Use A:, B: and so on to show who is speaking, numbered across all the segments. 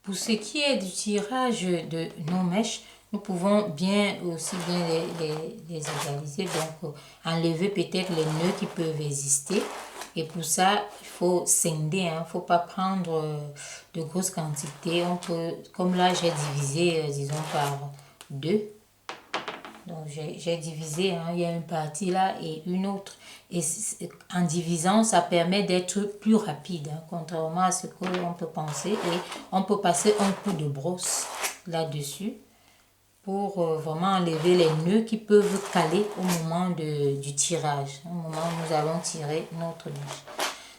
A: Pour ce qui est du tirage de nos mèches, nous pouvons bien aussi bien les égaliser. Donc, enlever peut-être les nœuds qui peuvent exister. Et pour ça, il faut scinder. Il ne faut pas prendre de grosses quantités. On peut, comme là, j'ai divisé, disons, par deux. Donc, j'ai divisé, hein, il y a une partie là et une autre. Et en divisant, ça permet d'être plus rapide, hein, contrairement à ce qu'on peut penser. Et on peut passer un coup de brosse là-dessus pour vraiment enlever les nœuds qui peuvent caler au moment du tirage, au moment où nous allons tirer notre mèche.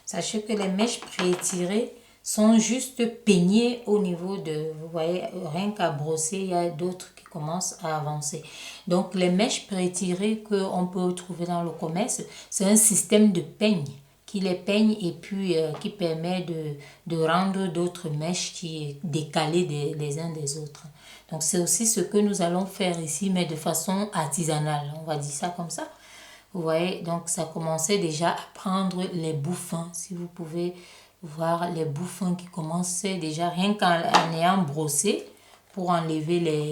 A: Sachez que les mèches pré-tirées sont juste peignées au niveau de, vous voyez, rien qu'à brosser, il y a d'autres qui commencent à avancer. Donc les mèches pré-tirées qu'on peut trouver dans le commerce, c'est un système de peigne qui les peigne et puis qui permet de rendre d'autres mèches qui décalées les uns des autres. Donc c'est aussi ce que nous allons faire ici, mais de façon artisanale, on va dire ça comme ça. Vous voyez, donc ça commençait déjà à prendre les bouffins. Si vous pouvez voir les bouffins qui commençaient déjà, rien qu'en ayant brossé, pour enlever les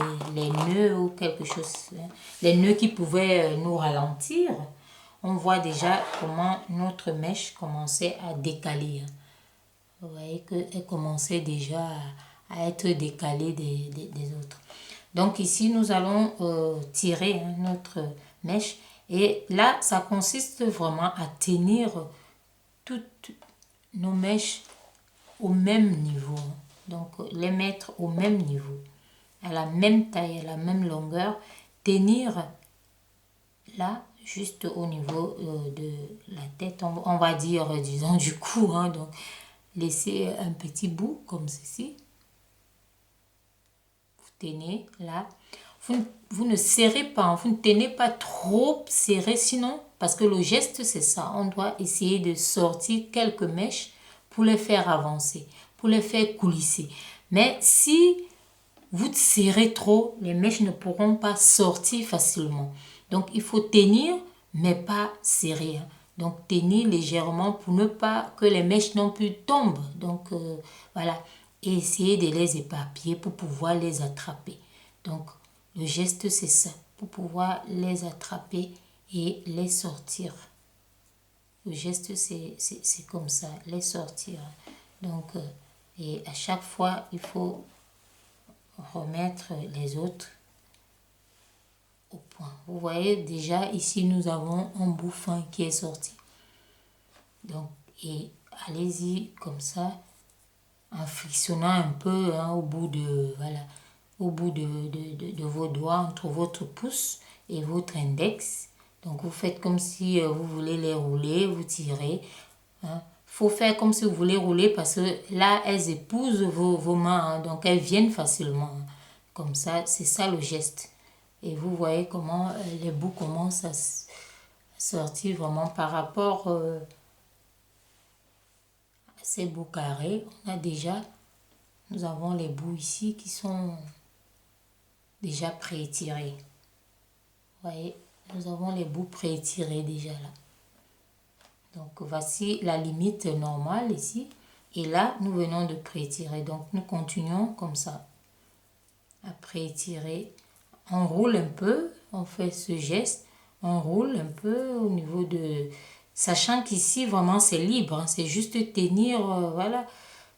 A: nœuds ou quelque chose, les nœuds qui pouvaient nous ralentir, on voit déjà comment notre mèche commençait à décaler. Vous voyez qu'elle commençait déjà à être décalée des autres. Donc ici, nous allons tirer notre mèche. Et là, ça consiste vraiment à tenir toutes nos mèches au même niveau. Donc, les mettre au même niveau, à la même taille, à la même longueur. Tenir là, juste au niveau de la tête, on va dire, disons, du cou. Hein, donc, laisser un petit bout comme ceci. Vous tenez là. Vous ne serrez pas, vous ne tenez pas trop serré, sinon, parce que le geste c'est ça, on doit essayer de sortir quelques mèches pour les faire avancer, pour les faire coulisser. Mais si vous serrez trop, les mèches ne pourront pas sortir facilement. Donc il faut tenir, mais pas serrer. Donc tenir légèrement pour ne pas que les mèches non plus tombent. Donc voilà, et essayer de les éparpiller pour pouvoir les attraper. Donc le geste, c'est ça, pour pouvoir les attraper et les sortir. Le geste, c'est comme ça, les sortir. Donc, et à chaque fois, il faut remettre les autres au point. Vous voyez, déjà, ici, nous avons un bouffin qui est sorti. Donc, et allez-y comme ça, en frictionnant un peu au bout de, voilà, au bout de vos doigts, entre votre pouce et votre index. Donc vous faites comme si vous voulez les rouler, vous tirez. Faut faire comme si vous voulez rouler parce que là, elles épousent vos mains, donc elles viennent facilement. Comme ça, c'est ça le geste. Et vous voyez comment les bouts commencent à sortir vraiment par rapport à ces bouts carrés. On a déjà, nous avons les bouts ici qui sont déjà pré-étirés. Vous voyez, nous avons les bouts pré-étirés déjà là. Donc voici la limite normale ici. Et là, nous venons de pré-étirer. Donc nous continuons comme ça. À pré-étirer. On roule un peu, on fait ce geste. On roule un peu au niveau de... Sachant qu'ici, vraiment, c'est libre. Hein, c'est juste tenir, voilà.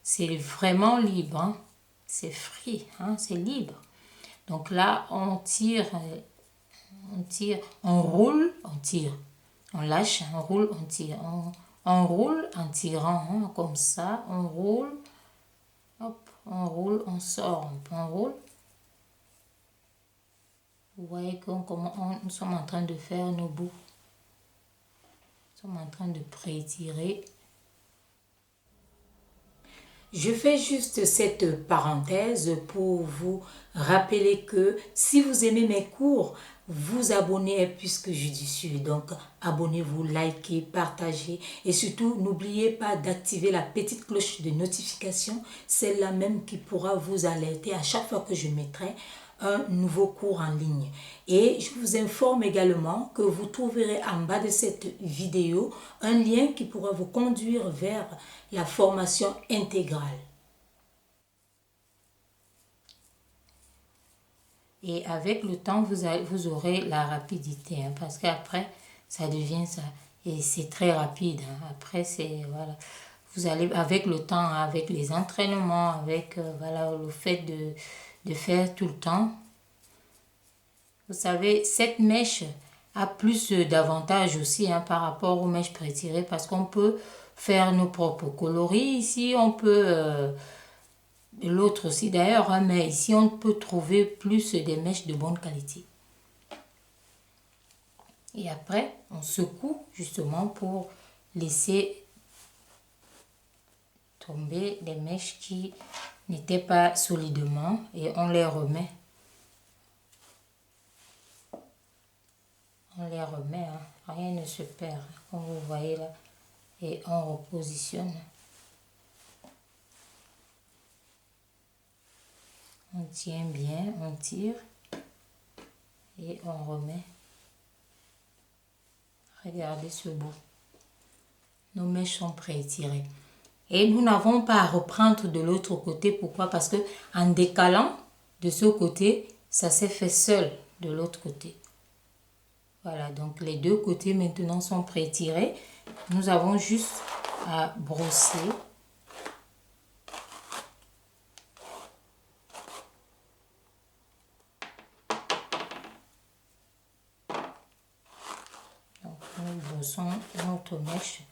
A: C'est vraiment libre. Hein, c'est free, hein, c'est libre. Donc là, on tire, on roule, on tire. On lâche, on roule, on tire. On roule en tirant, hein, comme ça. On roule, hop, on roule, on sort, on roule. Vous voyez comment nous sommes en train de faire nos bouts. Nous sommes en train de pré-tirer. Je fais juste cette parenthèse pour vous rappeler que si vous aimez mes cours, vous abonnez est plus que judicieux. Donc, abonnez-vous, likez, partagez et surtout, n'oubliez pas d'activer la petite cloche de notification, celle-là même qui pourra vous alerter à chaque fois que je mettrai un nouveau cours en ligne. Et je vous informe également que vous trouverez en bas de cette vidéo un lien qui pourra vous conduire vers la formation intégrale. Et avec le temps, vous aurez la rapidité, hein, parce qu'après, ça devient ça. Et c'est très rapide, hein. Après, c'est, voilà. Vous allez, avec le temps, avec les entraînements, avec, voilà, le fait de faire tout le temps. Vous savez, cette mèche a plus d'avantages aussi, hein, par rapport aux mèches prétirées, parce qu'on peut faire nos propres coloris ici, on peut... l'autre aussi d'ailleurs, hein, mais ici on peut trouver plus des mèches de bonne qualité. Et après, on secoue justement pour laisser tomber les mèches qui n'étaient pas solidement et on les remet. On les remet, hein. Rien ne se perd, comme vous voyez là, et on repositionne. On tient bien, on tire et on remet. Regardez ce bout. Nos mèches sont pré-étirées. Et nous n'avons pas à reprendre de l'autre côté. Pourquoi? Parce que en décalant de ce côté, ça s'est fait seul de l'autre côté. Voilà, donc les deux côtés maintenant sont pré-étirés. Nous avons juste à brosser. Donc nous brossons notre mèche.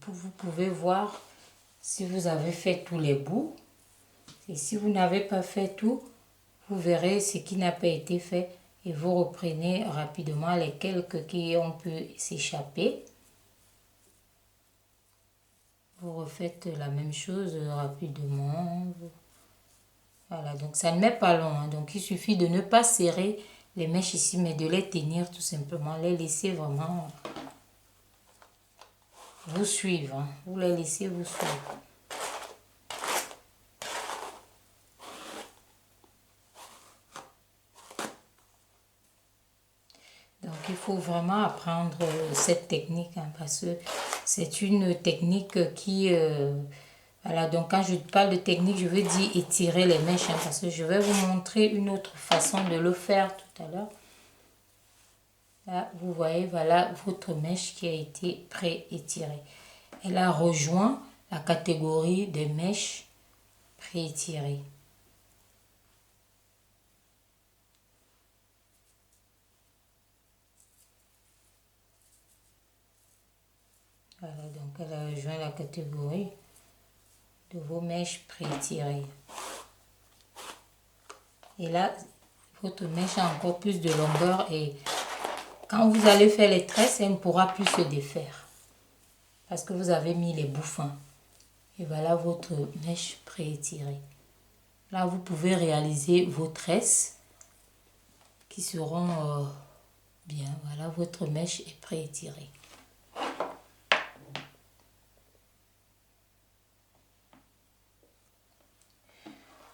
A: Vous pouvez voir si vous avez fait tous les bouts. Et si vous n'avez pas fait tout, vous verrez ce qui n'a pas été fait. Et vous reprenez rapidement les quelques qui ont pu s'échapper. Vous refaites la même chose rapidement. Voilà, donc ça ne met pas long, hein. Donc il suffit de ne pas serrer les mèches ici, mais de les tenir tout simplement. Les laisser vraiment vous suivre, hein. Vous les laissez vous suivre. Donc il faut vraiment apprendre cette technique, hein, parce que c'est une technique qui... voilà, donc quand je parle de technique, je veux dire étirer les mèches, hein, parce que je vais vous montrer une autre façon de le faire tout à l'heure. Là, vous voyez, voilà votre mèche qui a été pré-étirée. Elle a rejoint la catégorie des mèches pré-étirées. Voilà, donc elle a rejoint la catégorie de vos mèches pré-étirées. Et là, votre mèche a encore plus de longueur et quand vous allez faire les tresses, elle ne pourra plus se défaire. Parce que vous avez mis les bouffins. Et voilà votre mèche pré-étirée. Là, vous pouvez réaliser vos tresses qui seront bien. Voilà, votre mèche est pré-étirée.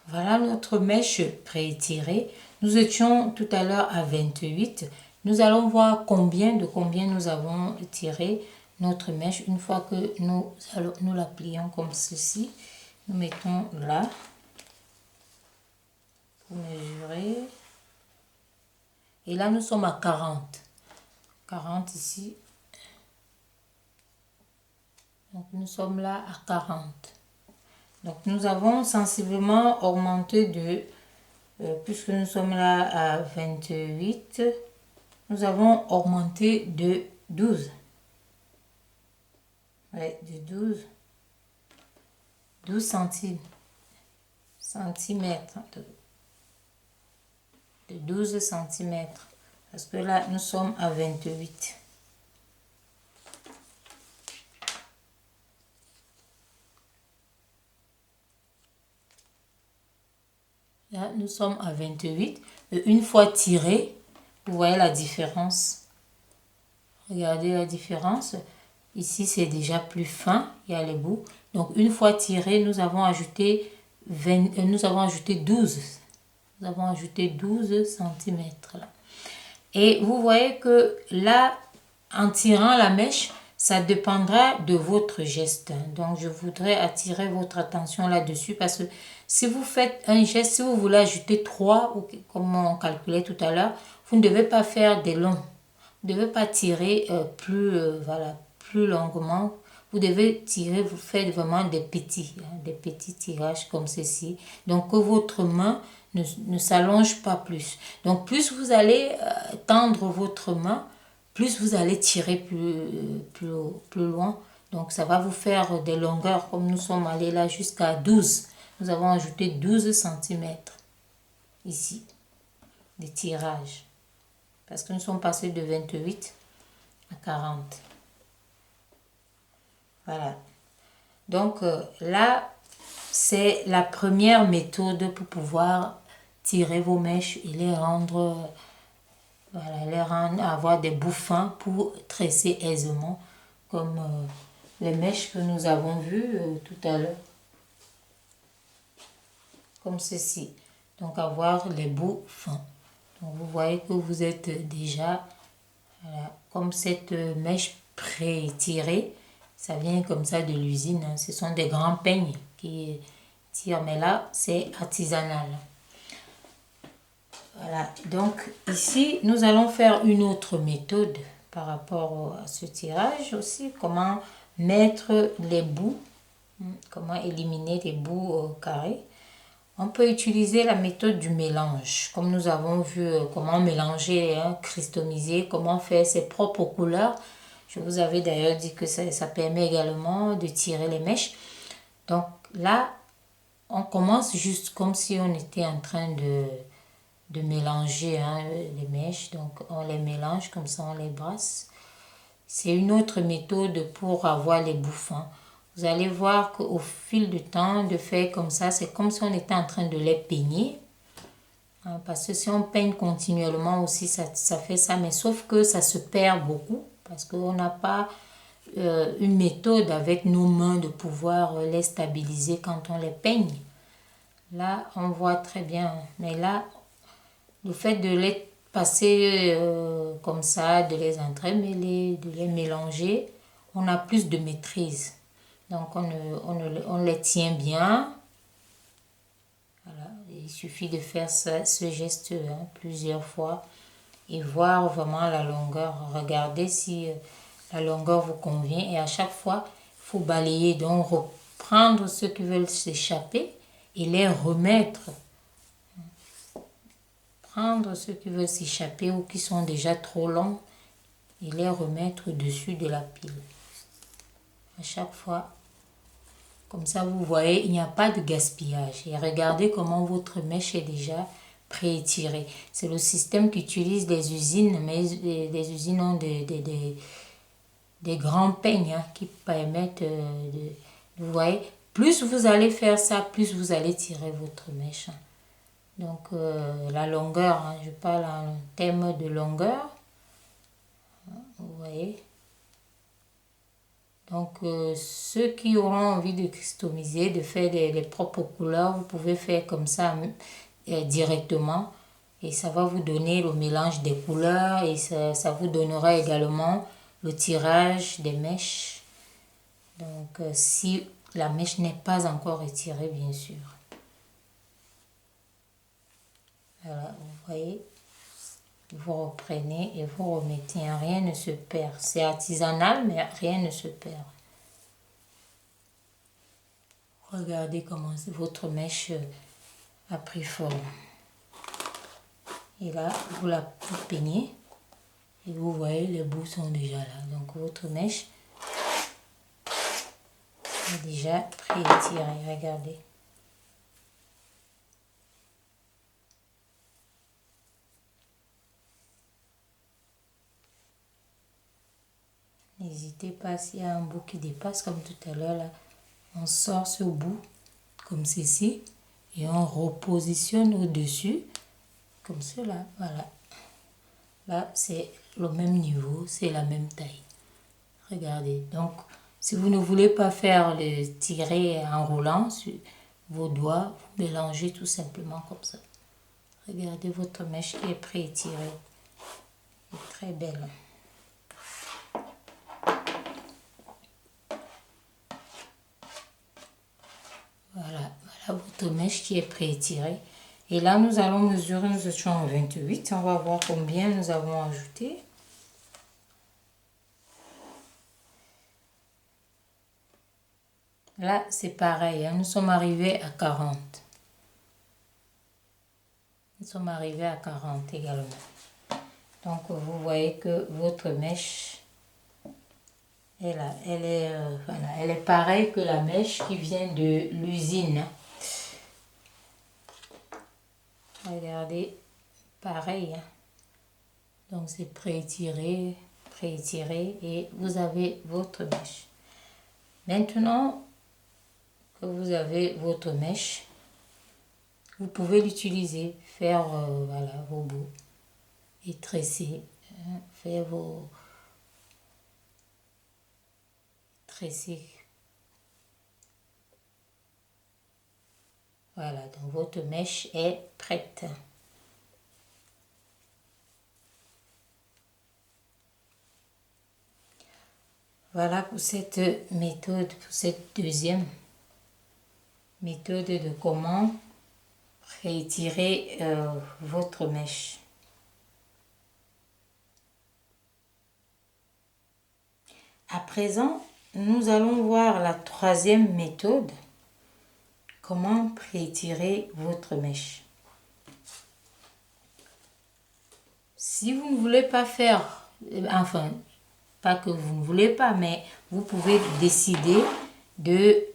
A: Voilà notre mèche pré-étirée. Nous étions tout à l'heure à 28. Nous allons voir combien nous avons tiré notre mèche. Une fois que nous la plions comme ceci, nous mettons là pour mesurer. Et là, nous sommes à 40. 40 ici. Donc, nous sommes là à 40. Donc, nous avons sensiblement augmenté de, puisque nous sommes là à 28, nous avons augmenté de 12. Ouais, de 12 centimètres. De 12 centimètres. Parce que là, nous sommes à 28. Là, nous sommes à 28. Une fois tiré, vous voyez la différence. Regardez la différence. Ici, c'est déjà plus fin. Il y a les bouts. Donc, une fois tiré, nous avons ajouté 12. Nous avons ajouté 12 centimètres. Là. Et vous voyez que là, en tirant la mèche, ça dépendra de votre geste. Donc, je voudrais attirer votre attention là-dessus parce que si vous faites un geste, si vous voulez ajouter 3, comme on calculait tout à l'heure, vous ne devez pas faire des longs. Vous ne devez pas tirer plus longuement. Vous devez tirer, vous faites vraiment des petits tirages comme ceci. Donc, que votre main ne s'allonge pas plus. Donc, plus vous allez tendre votre main, plus vous allez tirer plus loin. Donc, ça va vous faire des longueurs, comme nous sommes allés là jusqu'à 12. Nous avons ajouté 12 centimètres ici, de tirage. Parce que nous sommes passés de 28 à 40. Voilà. Donc, là, c'est la première méthode pour pouvoir tirer vos mèches et les rendre... avoir des bouts fins pour tresser aisément, comme les mèches que nous avons vues tout à l'heure. Comme ceci. Donc, avoir les bouts fins. Donc, vous voyez que vous êtes déjà, comme cette mèche pré-tirée, ça vient comme ça de l'usine. Hein. Ce sont des grands peignes qui tirent, mais là, c'est artisanal. Voilà, donc ici, nous allons faire une autre méthode par rapport à ce tirage aussi. Comment mettre les bouts, comment éliminer les bouts carrés. On peut utiliser la méthode du mélange, comme nous avons vu comment mélanger, customiser, comment faire ses propres couleurs. Je vous avais d'ailleurs dit que ça permet également de tirer les mèches. Donc là, on commence juste comme si on était en train de mélanger les mèches. Donc on les mélange comme ça, on les brasse. C'est une autre méthode pour avoir les bouts fins. Vous allez voir qu'au fil du temps, de faire comme ça, c'est comme si on était en train de les peigner. Parce que si on peigne continuellement aussi, ça fait ça. Mais sauf que ça se perd beaucoup. Parce qu'on n'a pas une méthode avec nos mains de pouvoir les stabiliser quand on les peigne. Là, on voit très bien. Mais là, le fait de les passer comme ça, de les entremêler, de les mélanger, on a plus de maîtrise. Donc on les tient bien. Voilà. Il suffit de faire ce geste plusieurs fois et voir vraiment la longueur. Regardez si la longueur vous convient et à chaque fois, il faut balayer. Donc reprendre ceux qui veulent s'échapper et les remettre. Prendre ceux qui veulent s'échapper ou qui sont déjà trop longs et les remettre au-dessus de la pile. À chaque fois. Comme ça, vous voyez, il n'y a pas de gaspillage. Et regardez comment votre mèche est déjà pré-étirée. C'est le système qu'utilisent les usines, mais les usines ont des grands peignes qui permettent vous voyez, plus vous allez faire ça, plus vous allez tirer votre mèche. Donc, la longueur, je parle en termes de longueur. Vous voyez. Donc, ceux qui auront envie de customiser, de faire les propres couleurs, vous pouvez faire comme ça directement. Et ça va vous donner le mélange des couleurs et ça vous donnera également le tirage des mèches. Donc, si la mèche n'est pas encore étirée, bien sûr. Voilà, vous voyez. Vous reprenez et vous remettez. Rien ne se perd. C'est artisanal, mais rien ne se perd. Regardez comment votre mèche a pris forme. Et là, vous la peignez. Et vous voyez, les bouts sont déjà là. Donc, votre mèche est déjà pré-étirée. Regardez. N'hésitez pas, s'il y a un bout qui dépasse, comme tout à l'heure, là, on sort ce bout, comme ceci, et on repositionne au-dessus comme cela. Voilà. Là, c'est le même niveau, c'est la même taille. Regardez. Donc, si vous ne voulez pas faire le tirer en roulant sur vos doigts, vous mélangez tout simplement comme ça. Regardez votre mèche qui est pré-étirée. Elle est très belle. Voilà votre mèche qui est pré-étirée. Et là, nous allons mesurer, nous étions en 28. On va voir combien nous avons ajouté. Là, c'est pareil, hein, nous sommes arrivés à 40. Nous sommes arrivés à 40 également. Donc, vous voyez que votre mèche est là. Voilà, elle est pareille que la mèche qui vient de l'usine. Regardez, pareil. Hein. Donc, c'est pré-étiré et vous avez votre mèche. Maintenant que vous avez votre mèche, vous pouvez l'utiliser, faire voilà, vos bouts et tresser, hein, faire vos tresser. Voilà, donc votre mèche est prête. Voilà pour cette méthode, pour cette deuxième méthode de comment rétirer votre mèche. À présent, nous allons voir la troisième méthode, comment prétirer votre mèche. Si vous ne voulez pas faire, enfin, pas que vous ne voulez pas, mais vous pouvez décider de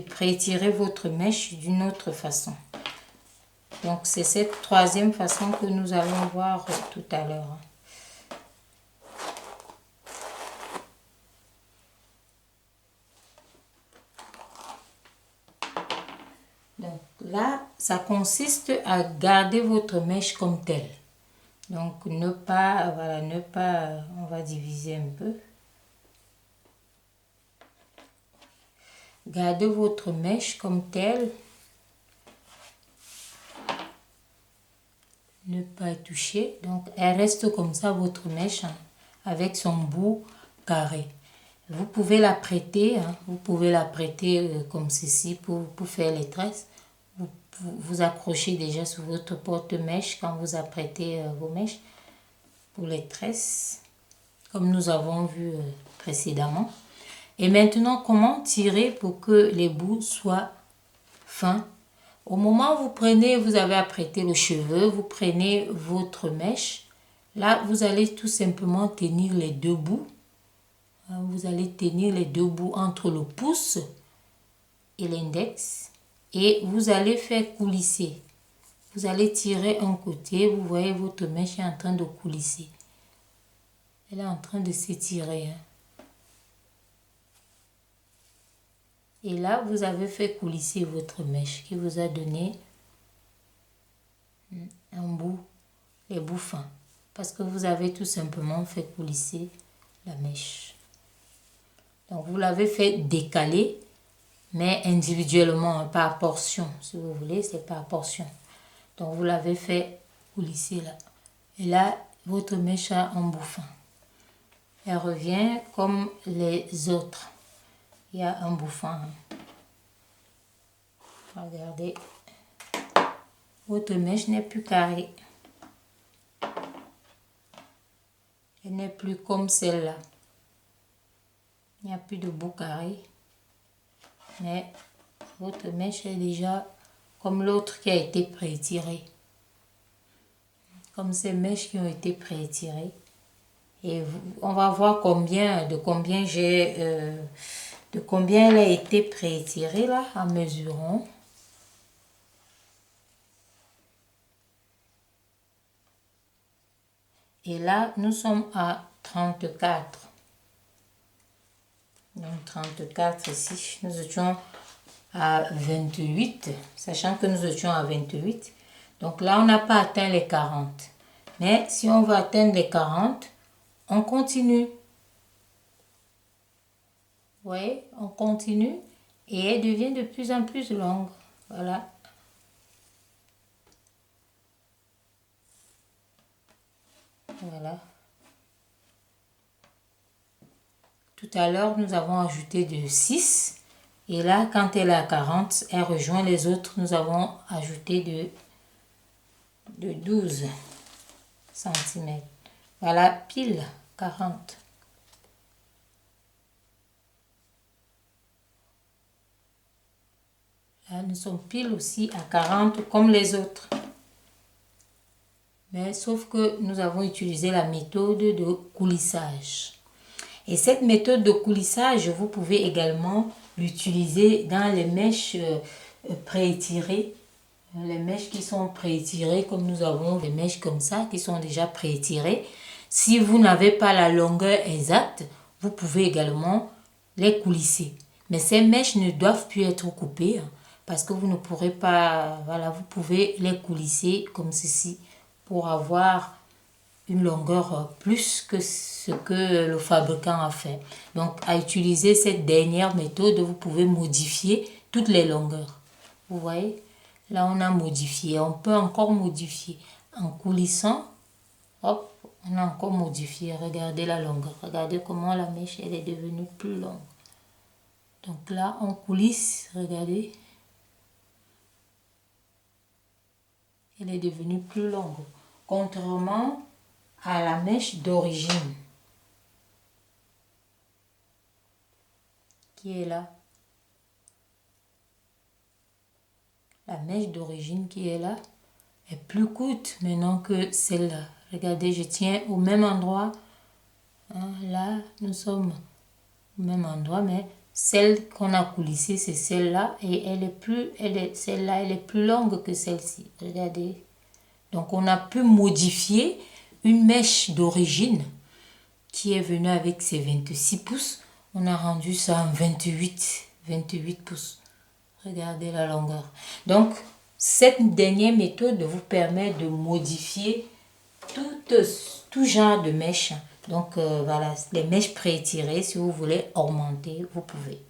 A: prétirer votre mèche d'une autre façon. Donc, c'est cette troisième façon que nous allons voir tout à l'heure. Donc, là, ça consiste à garder votre mèche comme telle. Donc, ne pas, voilà, on va diviser un peu. Gardez votre mèche comme telle. Ne pas toucher. Donc, elle reste comme ça, votre mèche, hein, avec son bout carré. Vous pouvez la prêter, hein, vous pouvez la prêter comme ceci pour faire les tresses. Vous accrochez déjà sur votre porte-mèche quand vous apprêtez vos mèches pour les tresses, comme nous avons vu précédemment. Et maintenant, comment tirer pour que les bouts soient fins? Au moment où vous avez apprêté le cheveu, vous prenez votre mèche. Là, vous allez tout simplement tenir les deux bouts. Vous allez tenir les deux bouts entre le pouce et l'index. Et vous allez faire coulisser. Vous allez tirer un côté. Vous voyez votre mèche est en train de coulisser. Elle est en train de s'étirer. Et là, vous avez fait coulisser votre mèche qui vous a donné un bout, les bouts fins. Parce que vous avez tout simplement fait coulisser la mèche. Donc, vous l'avez fait décaler, mais individuellement, par portion. Si vous voulez, c'est par portion. Donc, vous l'avez fait coulisser là. Et là, votre mèche a un bout fin. Elle revient comme les autres. Il y a un bout fin. Regardez. Votre mèche n'est plus carrée. Elle n'est plus comme celle-là. Il n'y a plus de bout carré. Mais votre mèche est déjà comme l'autre qui a été pré-étirée. Comme ces mèches qui ont été pré-étirées. Et on va voir de combien elle a été pré-étirée là, en mesurant. Et là, nous sommes à 34. Donc 34 ici. Nous étions à 28, sachant que nous étions à 28. Donc là, on n'a pas atteint les 40. Mais si on veut atteindre les 40, on continue. Vous voyez, on continue et elle devient de plus en plus longue. Voilà. Voilà. Tout à l'heure, nous avons ajouté de 6. Et là, quand elle est à 40, elle rejoint les autres. Nous avons ajouté de 12 cm. Voilà, pile 40. Là, nous sommes pile aussi à 40 comme les autres. Mais sauf que nous avons utilisé la méthode de coulissage. Et cette méthode de coulissage, vous pouvez également l'utiliser dans les mèches préétirées. Les mèches qui sont préétirées, comme nous avons des mèches comme ça, qui sont déjà préétirées. Si vous n'avez pas la longueur exacte, vous pouvez également les coulisser. Mais ces mèches ne doivent plus être coupées, parce que vous ne pourrez pas, voilà, vous pouvez les coulisser comme ceci pour avoir une longueur plus que ce que le fabricant a fait. Donc, à utiliser cette dernière méthode, vous pouvez modifier toutes les longueurs. Vous voyez? Là, on a modifié. On peut encore modifier. En coulissant, hop, on a encore modifié. Regardez la longueur. Regardez comment la mèche, elle est devenue plus longue. Donc là, on coulisse. Regardez. Elle est devenue plus longue. Contrairement à la mèche d'origine qui est là. La mèche d'origine qui est là est plus courte maintenant que celle-là. Regardez, je tiens au même endroit. Là, nous sommes au même endroit, mais celle qu'on a coulissée, c'est celle-là. Et celle-là, elle est plus longue que celle-ci. Regardez. Donc, on a pu modifier une mèche d'origine qui est venue avec ses 26 pouces. On a rendu ça en 28 pouces. Regardez la longueur. Donc, cette dernière méthode vous permet de modifier tout genre de mèches. Donc, voilà, les mèches pré-étirées, si vous voulez augmenter, vous pouvez.